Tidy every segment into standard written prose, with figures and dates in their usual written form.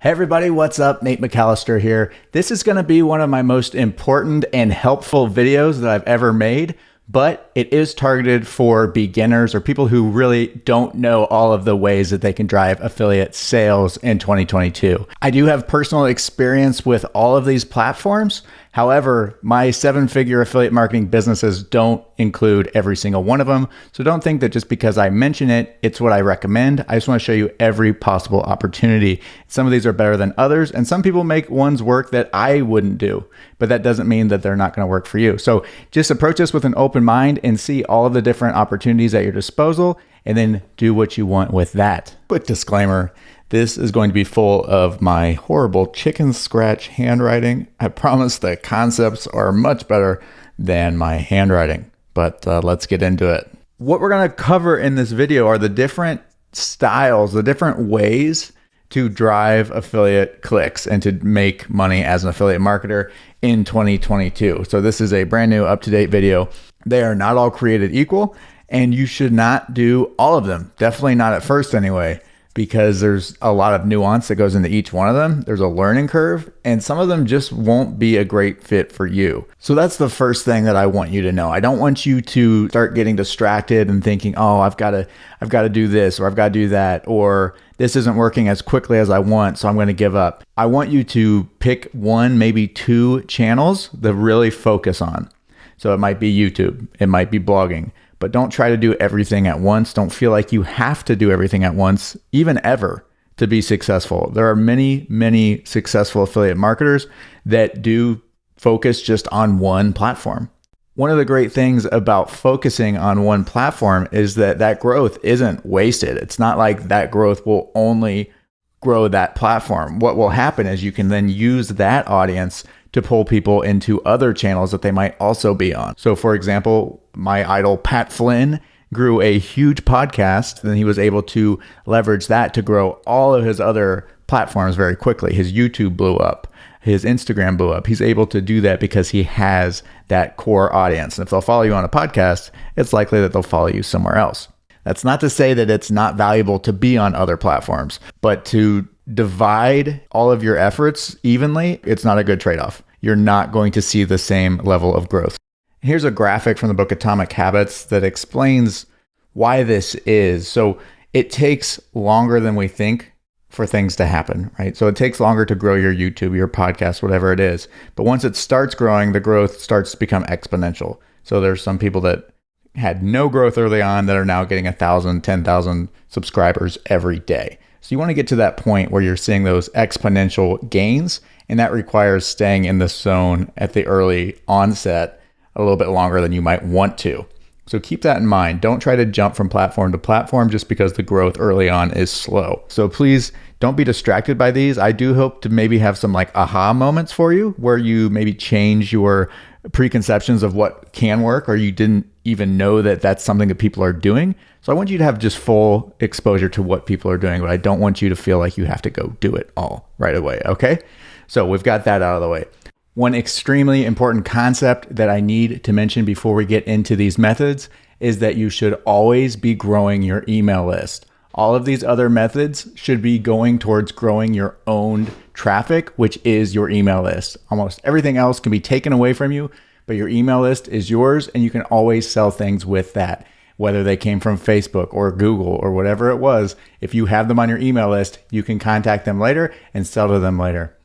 Hey everybody, what's up? Nate McAllister here. This is going to be one of my most important and helpful videos that I've ever made, but it is targeted for beginners or people who really don't know all of the ways that they can drive affiliate sales in 2022. I do have personal experience with all of these platforms. However, my 7-figure affiliate marketing businesses don't include every single one of them. So don't think that just because I mention it, it's what I recommend. I just want to show you every possible opportunity. Some of these are better than others, and some people make ones work that I wouldn't do, but that doesn't mean that they're not going to work for you. So just approach this with an open mind and see all of the different opportunities at your disposal, and then do what you want with that. Quick disclaimer. This is going to be full of my horrible chicken scratch handwriting. I promise the concepts are much better than my handwriting, but let's get into it. What we're going to cover in this video are the different styles, the different ways to drive affiliate clicks and to make money as an affiliate marketer in 2022. So this is a brand new up-to-date video. They are not all created equal, and you should not do all of them. Definitely not at first anyway, because there's a lot of nuance that goes into each one of them. There's a learning curve, and some of them just won't be a great fit for you. So that's the first thing that I want you to know. I don't want you to start getting distracted and thinking, oh, I've got to do this, or I've got to do that, or this isn't working as quickly as I want, so I'm going to give up. I want you to pick one, maybe two channels that really focus on. So it might be YouTube, it might be blogging, but don't try to do everything at once. Don't feel like you have to do everything at once, even ever, to be successful. There are many, many successful affiliate marketers that do focus just on one platform. One of the great things about focusing on one platform is that growth isn't wasted. It's not like that growth will only grow that platform. What will happen is you can then use that audience to pull people into other channels that they might also be on. So for example, my idol Pat Flynn grew a huge podcast, and he was able to leverage that to grow all of his other platforms very quickly. His YouTube blew up, his Instagram blew up. He's able to do that because he has that core audience. And if they'll follow you on a podcast, it's likely that they'll follow you somewhere else. That's not to say that it's not valuable to be on other platforms, but to divide all of your efforts evenly, it's not a good trade-off. You're not going to see the same level of growth. Here's a graphic from the book Atomic Habits that explains why this is. So it takes longer than we think for things to happen, right? So it takes longer to grow your YouTube, your podcast, whatever it is. But once it starts growing, the growth starts to become exponential. So there's some people that had no growth early on that are now getting 1,000, 10,000 subscribers every day. So you want to get to that point where you're seeing those exponential gains, and that requires staying in the zone at the early onset a little bit longer than you might want to. So keep that in mind. Don't try to jump from platform to platform just because the growth early on is slow. So please don't be distracted by these. I do hope to maybe have some like aha moments for you where you maybe change your preconceptions of what can work, or you didn't even know that that's something that people are doing. So I want you to have just full exposure to what people are doing, but I don't want you to feel like you have to go do it all right away. Okay. So we've got that out of the way. One extremely important concept that I need to mention before we get into these methods is that you should always be growing your email list. All of these other methods should be going towards growing your own traffic, which is your email list. Almost everything else can be taken away from you, but your email list is yours, and you can always sell things with that, whether they came from Facebook or Google or whatever it was. If you have them on your email list, you can contact them later and sell to them later.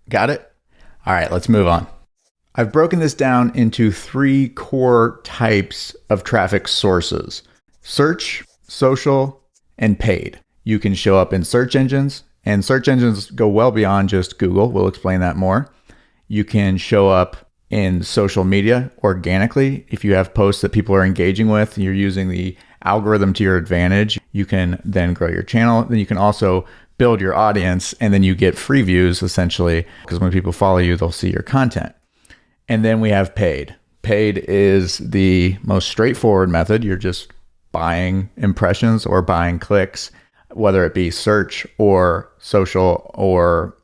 Got it? All right, let's move on. I've broken this down into 3 core types of traffic sources: search, social, and paid. You can show up in search engines, and search engines go well beyond just Google. We'll explain that more. You can show up in social media organically. If you have posts that people are engaging with, you're using the algorithm to your advantage. You can then grow your channel. Then you can also build your audience, and then you get free views essentially, because when people follow you, they'll see your content. And then we have paid. Paid is the most straightforward method. You're just buying impressions or buying clicks, whether it be search or social or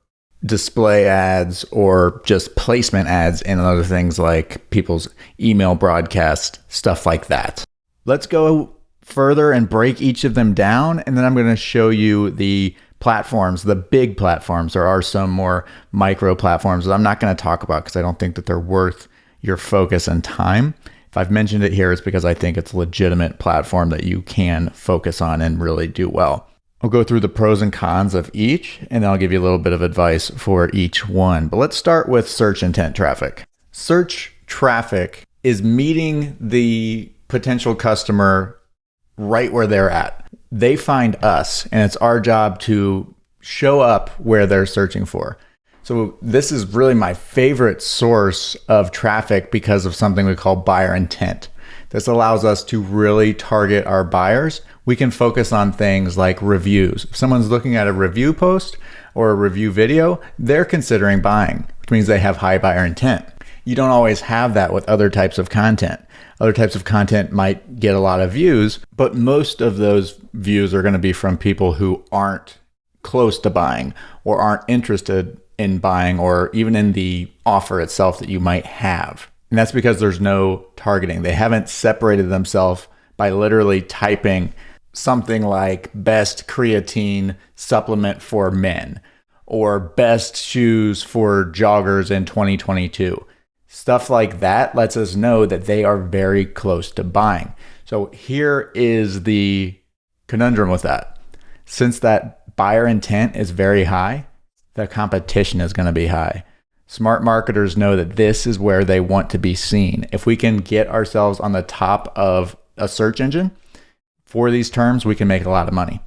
display ads or just placement ads and other things like people's email broadcast, stuff like that. Let's go further and break each of them down, and then I'm going to show you the platforms, the big platforms. There are some more micro platforms that I'm not going to talk about because I don't think that they're worth your focus and time. If I've mentioned it here, it's because I think it's a legitimate platform that you can focus on and really do well. I'll go through the pros and cons of each, and then I'll give you a little bit of advice for each one. But let's start with search intent traffic. Search traffic is meeting the potential customer right where they're at. They find us, and it's our job to show up where they're searching for. So this is really my favorite source of traffic because of something we call buyer intent. This allows us to really target our buyers. We can focus on things like reviews. If someone's looking at a review post or a review video, they're considering buying, which means they have high buyer intent. You don't always have that with other types of content. Other types of content might get a lot of views, but most of those views are going to be from people who aren't close to buying or aren't interested in buying or even in the offer itself that you might have. And that's because there's no targeting. They haven't separated themselves by literally typing something like best creatine supplement for men or best shoes for joggers in 2022. Stuff like that lets us know that they are very close to buying. So here is the conundrum with that. Since that buyer intent is very high, the competition is going to be high. Smart marketers know that this is where they want to be seen. If we can get ourselves on the top of a search engine for these terms, we can make a lot of money.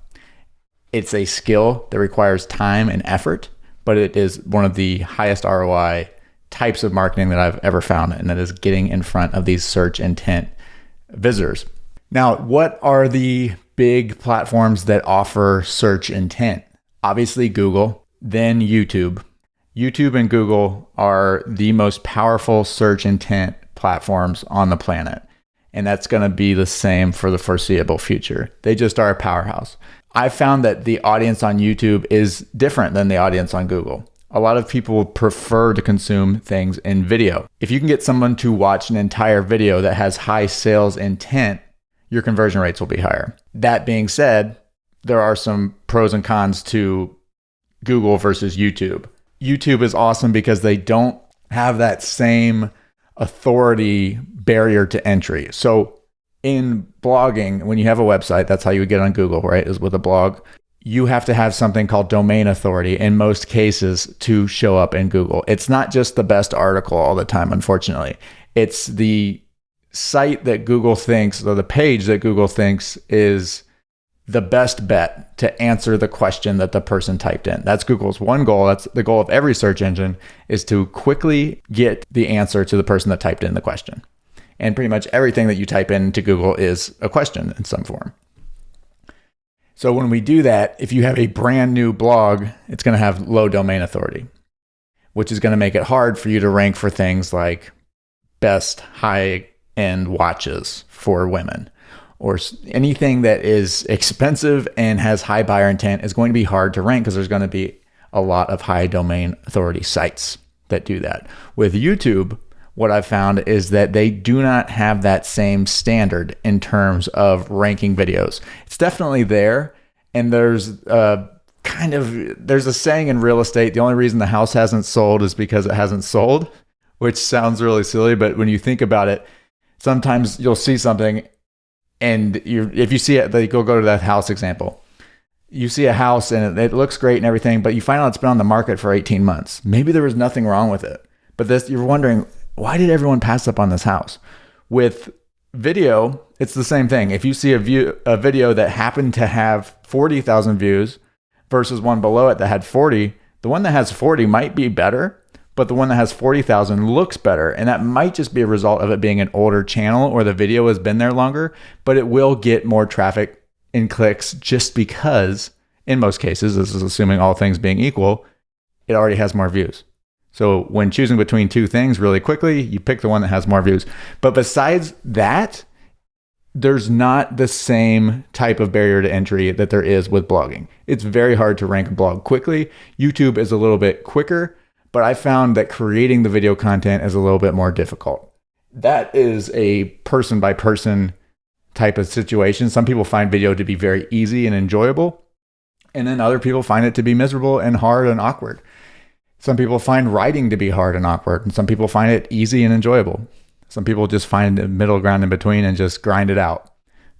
It's a skill that requires time and effort, but it is one of the highest ROI types of marketing that I've ever found, and that is getting in front of these search intent visitors. Now, what are the big platforms that offer search intent? Obviously Google, then YouTube. YouTube and Google are the most powerful search intent platforms on the planet. And that's going to be the same for the foreseeable future. They just are a powerhouse. I found that the audience on YouTube is different than the audience on Google. A lot of people prefer to consume things in video. If you can get someone to watch an entire video that has high sales intent, your conversion rates will be higher. That being said, there are some pros and cons to Google versus YouTube. YouTube is awesome because they don't have that same authority barrier to entry. So in blogging, when you have a website, that's how you would get on Google, right? Is with a blog. You have to have something called domain authority in most cases to show up in Google. It's not just the best article all the time, unfortunately. It's the site that Google thinks, or the page that Google thinks is the best bet to answer the question that the person typed in. That's Google's one goal. That's the goal of every search engine, is to quickly get the answer to the person that typed in the question. And pretty much everything that you type into Google is a question in some form. So when we do that, if you have a brand new blog, it's going to have low domain authority, which is going to make it hard for you to rank for things like best high-end watches for women, or anything that is expensive and has high buyer intent is going to be hard to rank because there's going to be a lot of high domain authority sites that do that. With YouTube, what I've found is that they do not have that same standard in terms of ranking videos. It's definitely there, and there's a saying in real estate, the only reason the house hasn't sold is because it hasn't sold, which sounds really silly, but when you think about it, sometimes you'll see something and if you see it, like go to that house example. You see a house and it looks great and everything, but you find out it's been on the market for 18 months. Maybe there was nothing wrong with it, but you're wondering, why did everyone pass up on this house? With video, it's the same thing. If you see a video that happened to have 40,000 views versus one below it that had 40, the one that has 40 might be better, but the one that has 40,000 looks better. And that might just be a result of it being an older channel or the video has been there longer, but it will get more traffic and clicks just because, in most cases, this is assuming all things being equal, it already has more views. So when choosing between two things really quickly, you pick the one that has more views. But besides that, there's not the same type of barrier to entry that there is with blogging. It's very hard to rank a blog quickly. YouTube is a little bit quicker, but I found that creating the video content is a little bit more difficult. That is a person by person type of situation. Some people find video to be very easy and enjoyable. And then other people find it to be miserable and hard and awkward. Some people find writing to be hard and awkward, and some people find it easy and enjoyable. Some people just find a middle ground in between and just grind it out.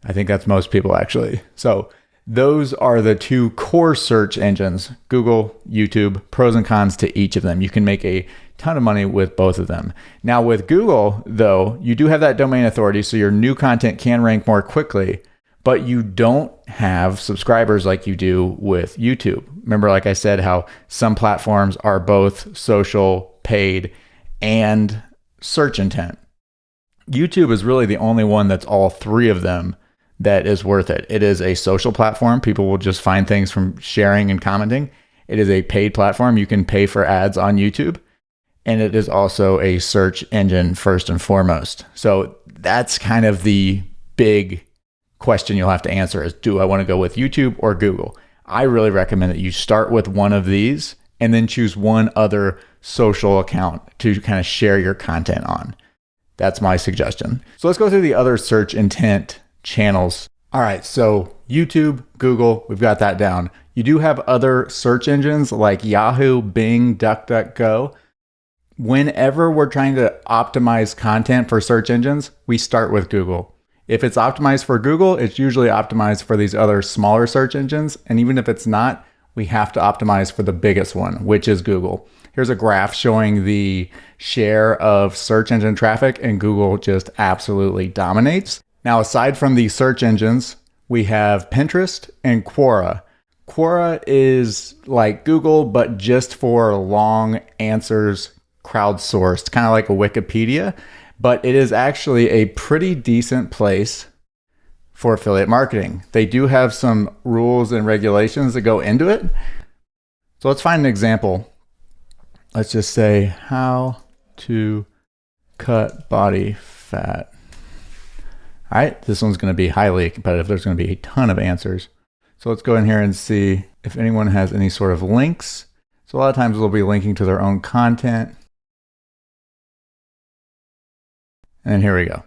I think that's most people, actually. So those are the two core search engines, Google, YouTube, pros and cons to each of them. You can make a ton of money with both of them. Now with Google, though, you do have that domain authority, so your new content can rank more quickly, but you don't have subscribers like you do with YouTube. Remember, like I said, how some platforms are both social, paid, and search intent. YouTube is really the only one that's all three of them that is worth it. It is a social platform. People will just find things from sharing and commenting. It is a paid platform. You can pay for ads on YouTube. And it is also a search engine first and foremost. So that's kind of the big question you'll have to answer is, do I want to go with YouTube or Google? I really recommend that you start with one of these and then choose one other social account to kind of share your content on. That's my suggestion. So let's go through the other search intent channels. All right, so YouTube, Google, we've got that down. You do have other search engines like Yahoo, Bing, DuckDuckGo. Whenever we're trying to optimize content for search engines, we start with Google. If it's optimized for Google, it's usually optimized for these other smaller search engines. And even if it's not, we have to optimize for the biggest one, which is Google. Here's a graph showing the share of search engine traffic, and Google just absolutely dominates. Now, aside from the search engines, we have Pinterest and Quora. Quora is like Google, but just for long answers, crowdsourced, kind of like a Wikipedia, but it is actually a pretty decent place for affiliate marketing. They do have some rules and regulations that go into it. So let's find an example. Let's just say how to cut body fat. All right, this one's going to be highly competitive. There's going to be a ton of answers. So let's go in here and see if anyone has any sort of links. So a lot of times they'll be linking to their own content. And here we go.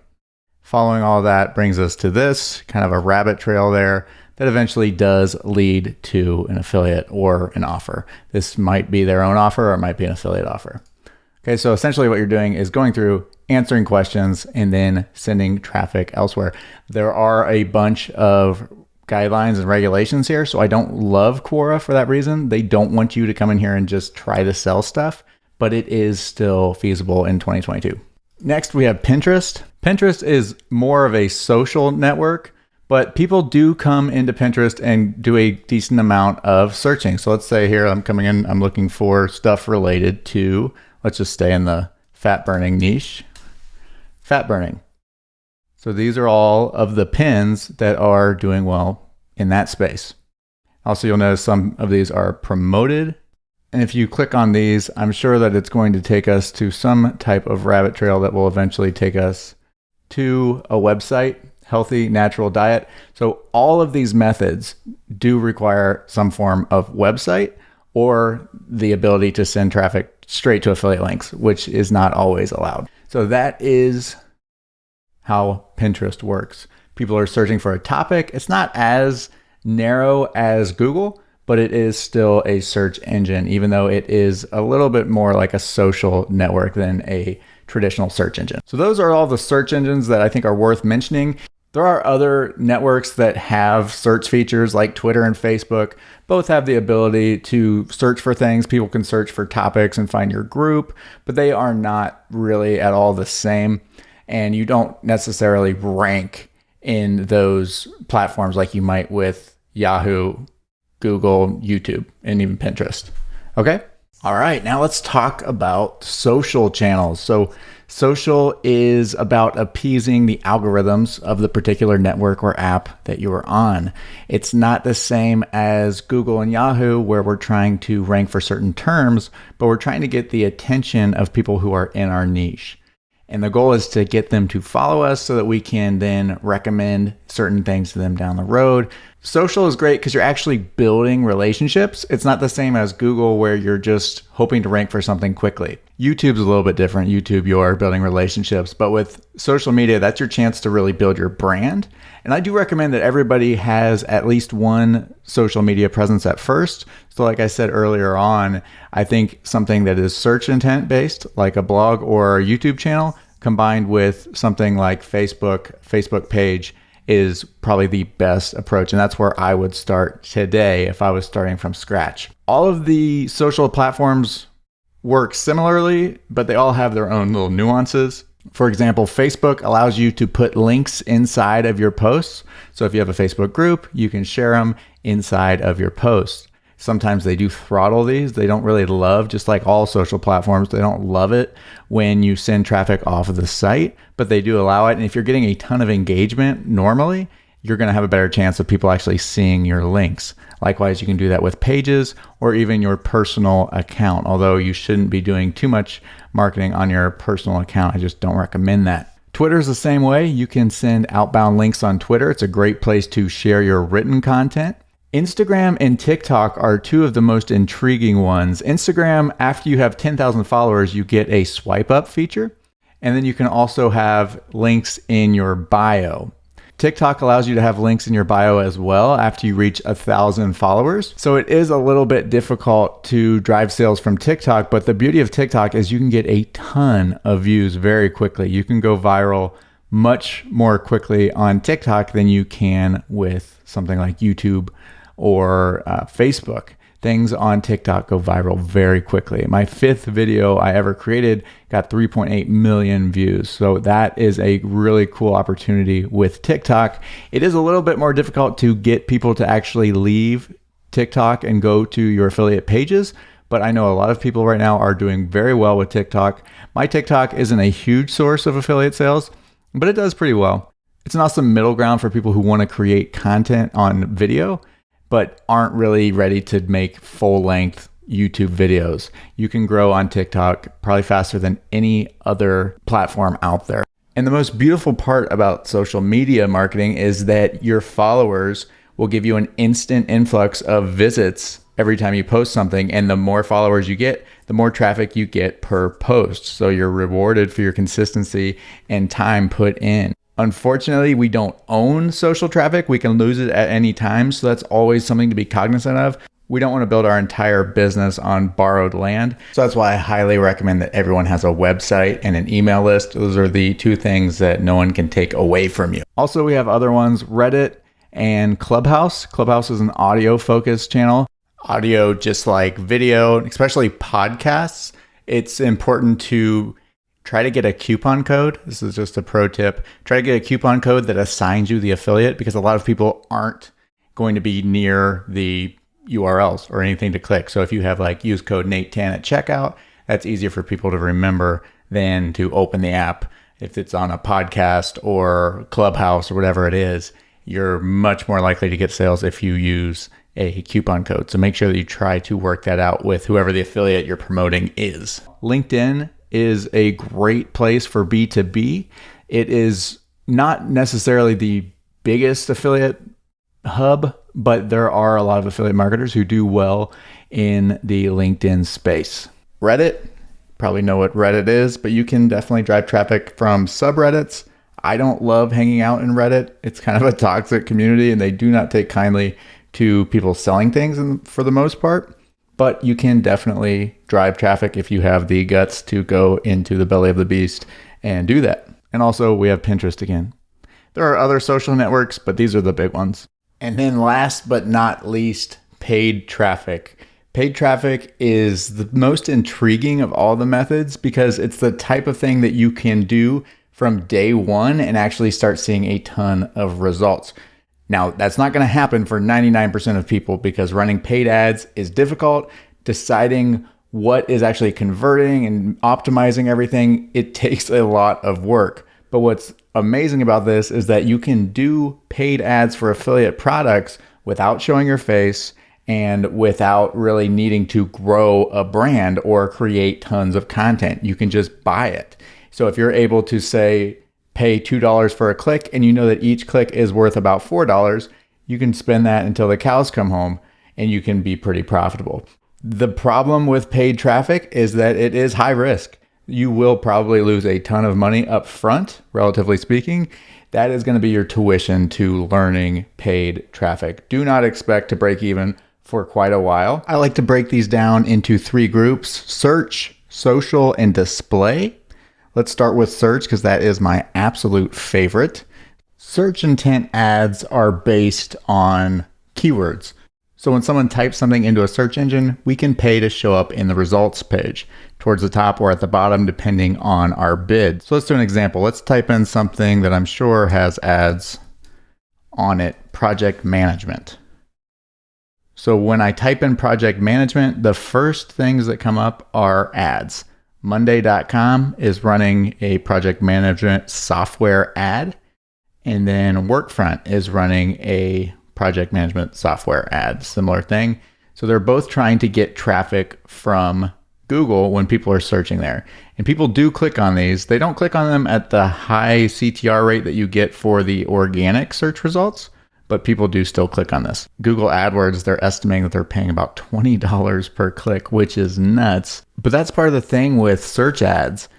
Following all that brings us to this kind of a rabbit trail there that eventually does lead to an affiliate or an offer. This might be their own offer or it might be an affiliate offer. Okay, so essentially what you're doing is going through, answering questions, and then sending traffic elsewhere. There are a bunch of guidelines and regulations here, so I don't love Quora for that reason. They don't want you to come in here and just try to sell stuff, but it is still feasible in 2022. Next, we have Pinterest. Pinterest is more of a social network, but people do come into Pinterest and do a decent amount of searching. So let's say here I'm coming in, I'm looking for stuff related to, let's just stay in the fat burning niche. Fat burning. So these are all of the pins that are doing well in that space. Also, you'll notice some of these are promoted. And if you click on these, I'm sure that it's going to take us to some type of rabbit trail that will eventually take us to a website, healthy, natural diet. So all of these methods do require some form of website or the ability to send traffic straight to affiliate links, which is not always allowed. So that is how Pinterest works. People are searching for a topic. It's not as narrow as Google, but it is still a search engine, even though it is a little bit more like a social network than a traditional search engine. So those are all the search engines that I think are worth mentioning. There are other networks that have search features like Twitter and Facebook. Both have the ability to search for things. People can search for topics and find your group, but they are not really at all the same. And you don't necessarily rank in those platforms like you might with Yahoo, Google, YouTube, and even Pinterest. Okay? All right, now let's talk about social channels. So social is about appeasing the algorithms of the particular network or app that you are on. It's not the same as Google and Yahoo, where we're trying to rank for certain terms, but we're trying to get the attention of people who are in our niche. And the goal is to get them to follow us so that we can then recommend certain things to them down the road Social is great because you're actually building relationships. It's not the same as Google where you're just hoping to rank for something quickly. YouTube's a little bit different. YouTube, you're building relationships. But with social media, that's your chance to really build your brand. And I do recommend that everybody has at least one social media presence at first. So like I said earlier on, I think something that is search intent based, like a blog or a YouTube channel, combined with something like Facebook page, is probably the best approach. And that's where I would start today if I was starting from scratch. All of the social platforms work similarly, but they all have their own little nuances. For example, Facebook allows you to put links inside of your posts. So if you have a Facebook group, you can share them inside of your posts. Sometimes they do throttle these. They don't really love, just like all social platforms, they don't love it when you send traffic off of the site, but they do allow it. And if you're getting a ton of engagement normally, you're going to have a better chance of people actually seeing your links. Likewise, you can do that with pages or even your personal account, although you shouldn't be doing too much marketing on your personal account. I just don't recommend that. Twitter's the same way. You can send outbound links on Twitter. It's a great place to share your written content. Instagram and TikTok are two of the most intriguing ones. Instagram, after you have 10,000 followers, you get a swipe up feature. And then you can also have links in your bio. TikTok allows you to have links in your bio as well after you reach 1,000 followers. So it is a little bit difficult to drive sales from TikTok, but the beauty of TikTok is you can get a ton of views very quickly. You can go viral much more quickly on TikTok than you can with something like YouTube or Facebook. Things on TikTok go viral very quickly. My 5th video I ever created got 3.8 million views. So that is a really cool opportunity with TikTok. It is a little bit more difficult to get people to actually leave TikTok and go to your affiliate pages, but I know a lot of people right now are doing very well with TikTok. My TikTok isn't a huge source of affiliate sales, but it does pretty well. It's an awesome middle ground for people who want to create content on video but aren't really ready to make full-length YouTube videos. You can grow on TikTok probably faster than any other platform out there. And the most beautiful part about social media marketing is that your followers will give you an instant influx of visits every time you post something. And the more followers you get, the more traffic you get per post. So you're rewarded for your consistency and time put in. Unfortunately, we don't own social traffic. We can lose it at any time. So that's always something to be cognizant of. We don't want to build our entire business on borrowed land. So that's why I highly recommend that everyone has a website and an email list. Those are the two things that no one can take away from you. Also, we have other ones, Reddit and Clubhouse. Clubhouse is an audio focused channel. Audio, just like video, especially podcasts. It's important to try to get a coupon code. This is just a pro tip. Try to get a coupon code that assigns you the affiliate, because a lot of people aren't going to be near the URLs or anything to click. So if you have like use code Nate10 at checkout, that's easier for people to remember than to open the app. If it's on a podcast or Clubhouse or whatever it is, you're much more likely to get sales if you use a coupon code. So make sure that you try to work that out with whoever the affiliate you're promoting is. LinkedIn is a great place for B2B. It is not necessarily the biggest affiliate hub, but there are a lot of affiliate marketers who do well in the LinkedIn space. Reddit, probably know what Reddit is, but you can definitely drive traffic from subreddits. I don't love hanging out in Reddit. It's kind of a toxic community and they do not take kindly to people selling things for the most part. But you can definitely drive traffic if you have the guts to go into the belly of the beast and do that. And also we have Pinterest again. There are other social networks, but these are the big ones. And then last but not least, paid traffic. Paid traffic is the most intriguing of all the methods because it's the type of thing that you can do from day one and actually start seeing a ton of results. Now, that's not going to happen for 99% of people because running paid ads is difficult. Deciding what is actually converting and optimizing everything, it takes a lot of work. But what's amazing about this is that you can do paid ads for affiliate products without showing your face and without really needing to grow a brand or create tons of content. You can just buy it. So if you're able to say, pay $2 for a click and you know that each click is worth about $4, You can spend that until the cows come home and you can be pretty profitable. The problem with paid traffic is that it is high risk. You will probably lose a ton of money up front, relatively speaking. That is going to be your tuition to learning paid traffic. Do not expect to break even for quite a while. I like to break these down into 3 groups: search, social, and display. Let's start with search because that is my absolute favorite. Search intent ads are based on keywords. So when someone types something into a search engine, we can pay to show up in the results page, towards the top or at the bottom, depending on our bid. So let's do an example. Let's type in something that I'm sure has ads on it: project management. So when I type in project management, the first things that come up are ads. Monday.com is running a project management software ad, and then Workfront is running a project management software ad, similar thing. So they're both trying to get traffic from Google when people are searching there. And people do click on these. They don't click on them at the high CTR rate that you get for the organic search results, but people do still click on this. Google AdWords, they're estimating that they're paying about $20 per click, which is nuts. But that's part of the thing with search ads.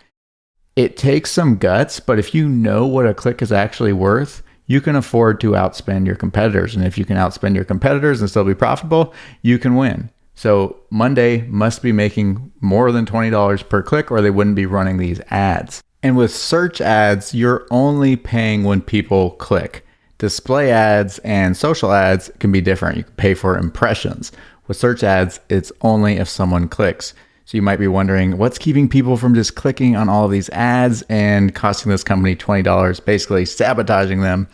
It takes some guts, but if you know what a click is actually worth, you can afford to outspend your competitors. And if you can outspend your competitors and still be profitable, you can win. So Monday must be making more than $20 per click or they wouldn't be running these ads. And with search ads, you're only paying when people click. Display ads and social ads can be different. You can pay for impressions. With search ads, it's only if someone clicks. So you might be wondering, what's keeping people from just clicking on all of these ads and costing this company $20, basically sabotaging them?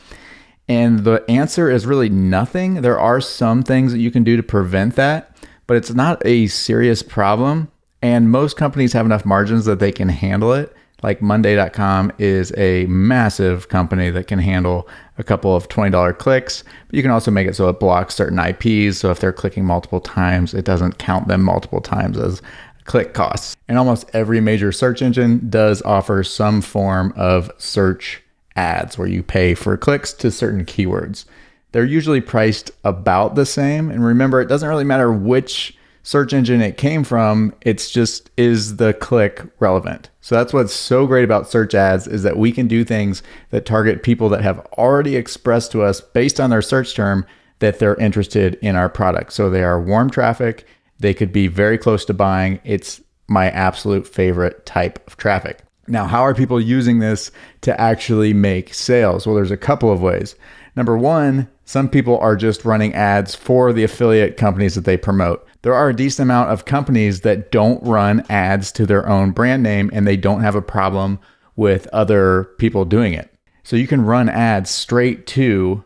And the answer is really nothing. There are some things that you can do to prevent that, but it's not a serious problem. And most companies have enough margins that they can handle it. Like Monday.com is a massive company that can handle a couple of $20 clicks, but you can also make it so it blocks certain IPs. So if they're clicking multiple times, it doesn't count them multiple times as click costs. And almost every major search engine does offer some form of search ads where you pay for clicks to certain keywords. They're usually priced about the same. And remember, it doesn't really matter which search engine it came from. It's just, is the click relevant? So that's what's so great about search ads, is that we can do things that target people that have already expressed to us based on their search term that they're interested in our product. So they are warm traffic. They could be very close to buying. It's my absolute favorite type of traffic. Now, how are people using this to actually make sales? Well, there's a couple of ways. Number one, some people are just running ads for the affiliate companies that they promote. There are a decent amount of companies that don't run ads to their own brand name, and they don't have a problem with other people doing it. So you can run ads straight to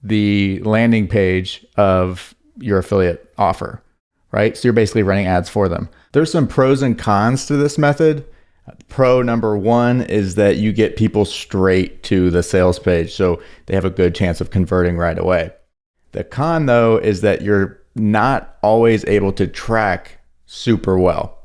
the landing page of your affiliate offer, right? So you're basically running ads for them. There's some pros and cons to this method. Pro number one is that you get people straight to the sales page, so they have a good chance of converting right away. The con, though, is that you're not always able to track super well.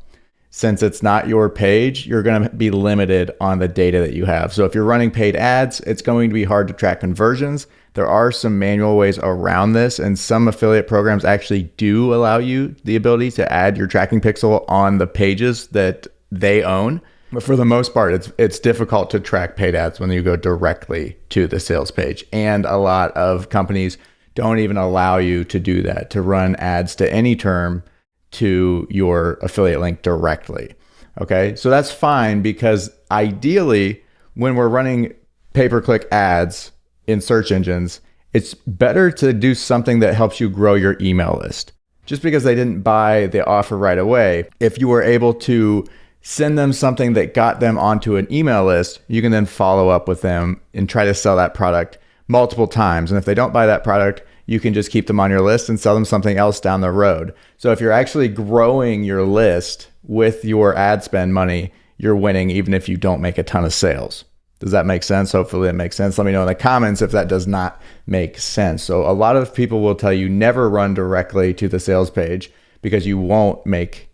Since it's not your page, you're going to be limited on the data that you have. So if you're running paid ads, it's going to be hard to track conversions. There are some manual ways around this, and some affiliate programs actually do allow you the ability to add your tracking pixel on the pages that they own. But for the most part, it's difficult to track paid ads when you go directly to the sales page. And a lot of companies don't even allow you to do that, to run ads to any term to your affiliate link directly. Okay, so that's fine, because ideally, when we're running pay-per-click ads in search engines, it's better to do something that helps you grow your email list. Just because they didn't buy the offer right away, if you were able to send them something that got them onto an email list, you can then follow up with them and try to sell that product multiple times. And if they don't buy that product, you can just keep them on your list and sell them something else down the road. So if you're actually growing your list with your ad spend money, you're winning even if you don't make a ton of sales. Does that make sense? Hopefully it makes sense. Let me know in the comments if that does not make sense. So a lot of people will tell you never run directly to the sales page because you won't make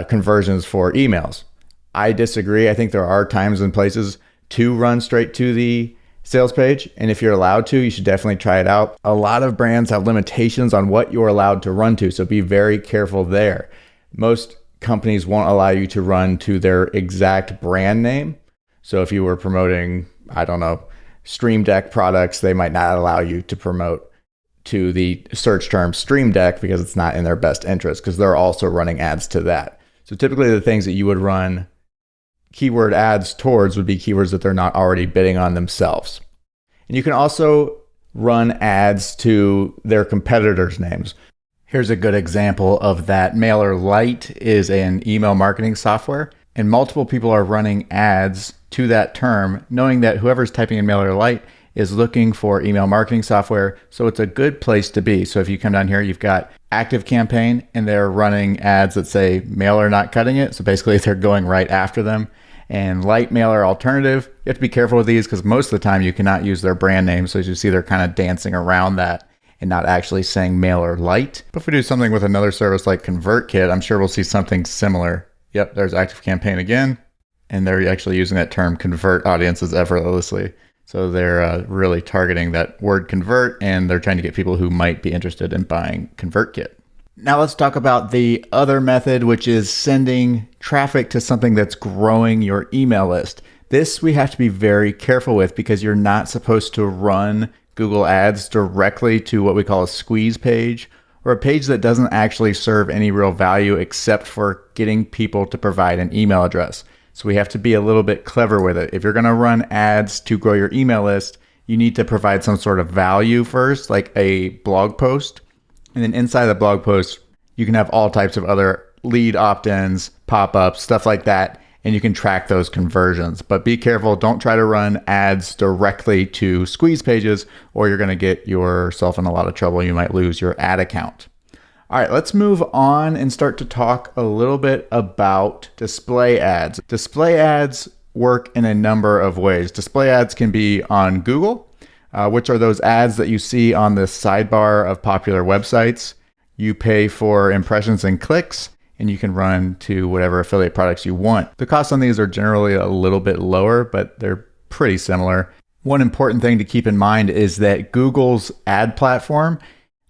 conversions for emails. I disagree. I think there are times and places to run straight to the sales page. And if you're allowed to, you should definitely try it out. A lot of brands have limitations on what you're allowed to run to, so be very careful there. Most companies won't allow you to run to their exact brand name. So if you were promoting, I don't know, Stream Deck products, they might not allow you to promote to the search term Stream Deck because it's not in their best interest, because they're also running ads to that. So typically the things that you would run keyword ads towards would be keywords that they're not already bidding on themselves. And you can also run ads to their competitors' names. Here's a good example of that. MailerLite is an email marketing software, and multiple people are running ads to that term, knowing that whoever's typing in MailerLite is looking for email marketing software. So it's a good place to be. So if you come down here, you've got Active Campaign, and they're running ads that say mailer not cutting it. So basically they're going right after them. And Light Mailer Alternative, you have to be careful with these because most of the time you cannot use their brand name. So as you see, they're kind of dancing around that and not actually saying MailerLite. But if we do something with another service like ConvertKit, I'm sure we'll see something similar. Yep, there's Active Campaign again. And they're actually using that term convert audiences effortlessly. So they're really targeting that word convert, and they're trying to get people who might be interested in buying ConvertKit. Now let's talk about the other method, which is sending traffic to something that's growing your email list. This we have to be very careful with because you're not supposed to run Google Ads directly to what we call a squeeze page, or a page that doesn't actually serve any real value except for getting people to provide an email address. So we have to be a little bit clever with it. If you're going to run ads to grow your email list, you need to provide some sort of value first, like a blog post. And then inside the blog post, you can have all types of other lead opt-ins, pop-ups, stuff like that, and you can track those conversions. But be careful, don't try to run ads directly to squeeze pages, or you're going to get yourself in a lot of trouble. You might lose your ad account. All right, let's move on and start to talk a little bit about display ads. Display ads work in a number of ways. Display ads can be on Google, which are those ads that you see on the sidebar of popular websites. You pay for impressions and clicks, and you can run to whatever affiliate products you want. The costs on these are generally a little bit lower, but they're pretty similar. One important thing to keep in mind is that Google's ad platform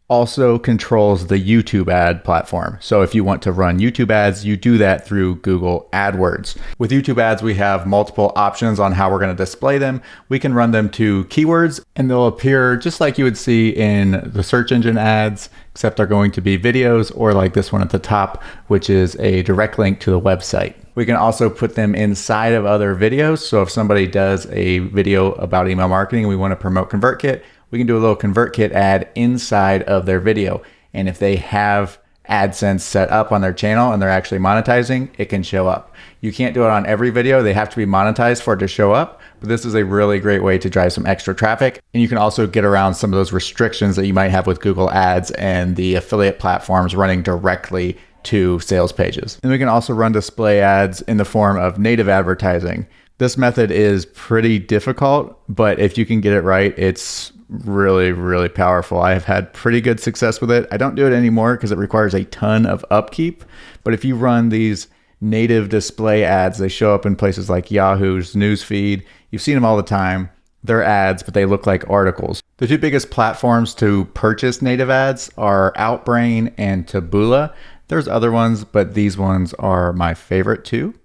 also controls the YouTube ad platform. So if you want to run YouTube ads, you do that through Google AdWords. With YouTube ads, we have multiple options on how we're going to display them. We can run them to keywords, and they'll appear just like you would see in the search engine ads, except they're going to be videos, or like this one at the top, which is a direct link to the website. We can also put them inside of other videos. So if somebody does a video about email marketing and we want to promote ConvertKit, we can do a little ConvertKit ad inside of their video. And if they have AdSense set up on their channel and they're actually monetizing, it can show up. You can't do it on every video. They have to be monetized for it to show up. But this is a really great way to drive some extra traffic. And you can also get around some of those restrictions that you might have with Google Ads and the affiliate platforms running directly to sales pages. And we can also run display ads in the form of native advertising. This method is pretty difficult, but if you can get it right, it's really, really powerful. I have had pretty good success with it. I don't do it anymore because it requires a ton of upkeep. But if you run these native display ads, they show up in places like Yahoo's newsfeed. You've seen them all the time. They're ads, but they look like articles. The two biggest platforms to purchase native ads are Outbrain and Taboola. There's other ones, but these ones are my favorite too.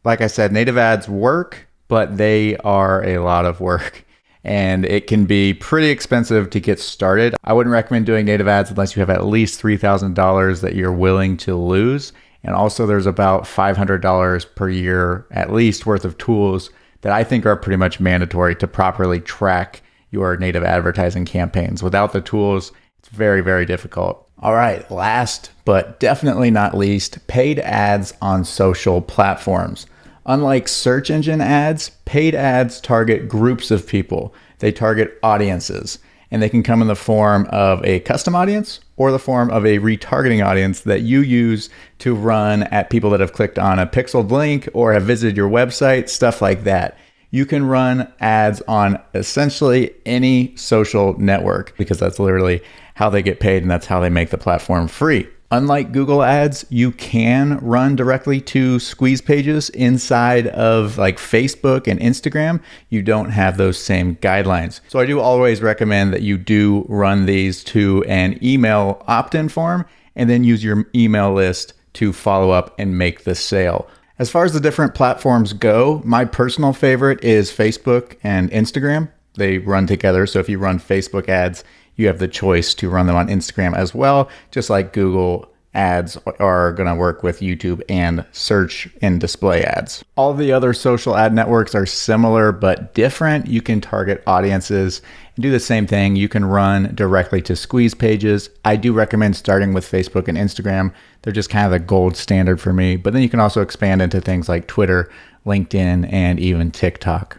Like I said, native ads work, but they are a lot of work. And it can be pretty expensive to get started. I wouldn't recommend doing native ads unless you have at least $3,000 that you're willing to lose. And also there's about $500 per year at least worth of tools that I think are pretty much mandatory to properly track your native advertising campaigns. Without the tools, it's very, very difficult. All right, last but definitely not least, paid ads on social platforms. Unlike search engine ads, paid ads target groups of people. They target audiences, and they can come in the form of a custom audience or the form of a retargeting audience that you use to run at people that have clicked on a pixeled link or have visited your website, stuff like that. You can run ads on essentially any social network because that's literally how they get paid and that's how they make the platform free. Unlike Google Ads, you can run directly to squeeze pages inside of like Facebook and Instagram. You don't have those same guidelines. So I do always recommend that you do run these to an email opt-in form and then use your email list to follow up and make the sale. As far as the different platforms go, my personal favorite is Facebook and Instagram. They run together. So if you run Facebook ads, you have the choice to run them on Instagram as well, just like Google ads are going to work with YouTube and search and display ads. All the other social ad networks are similar but different. You can target audiences and do the same thing. You can run directly to squeeze pages. I do recommend starting with Facebook and Instagram. They're just kind of the gold standard for me, but then you can also expand into things like Twitter, LinkedIn, and even TikTok.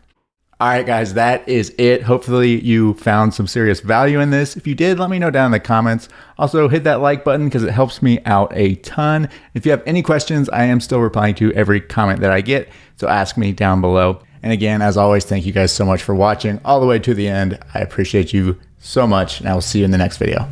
All right, guys, that is it. Hopefully you found some serious value in this. If you did, let me know down in the comments. Also, hit that like button because it helps me out a ton. If you have any questions, I am still replying to every comment that I get, so ask me down below. And again, as always, thank you guys so much for watching all the way to the end. I appreciate you so much, and I will see you in the next video.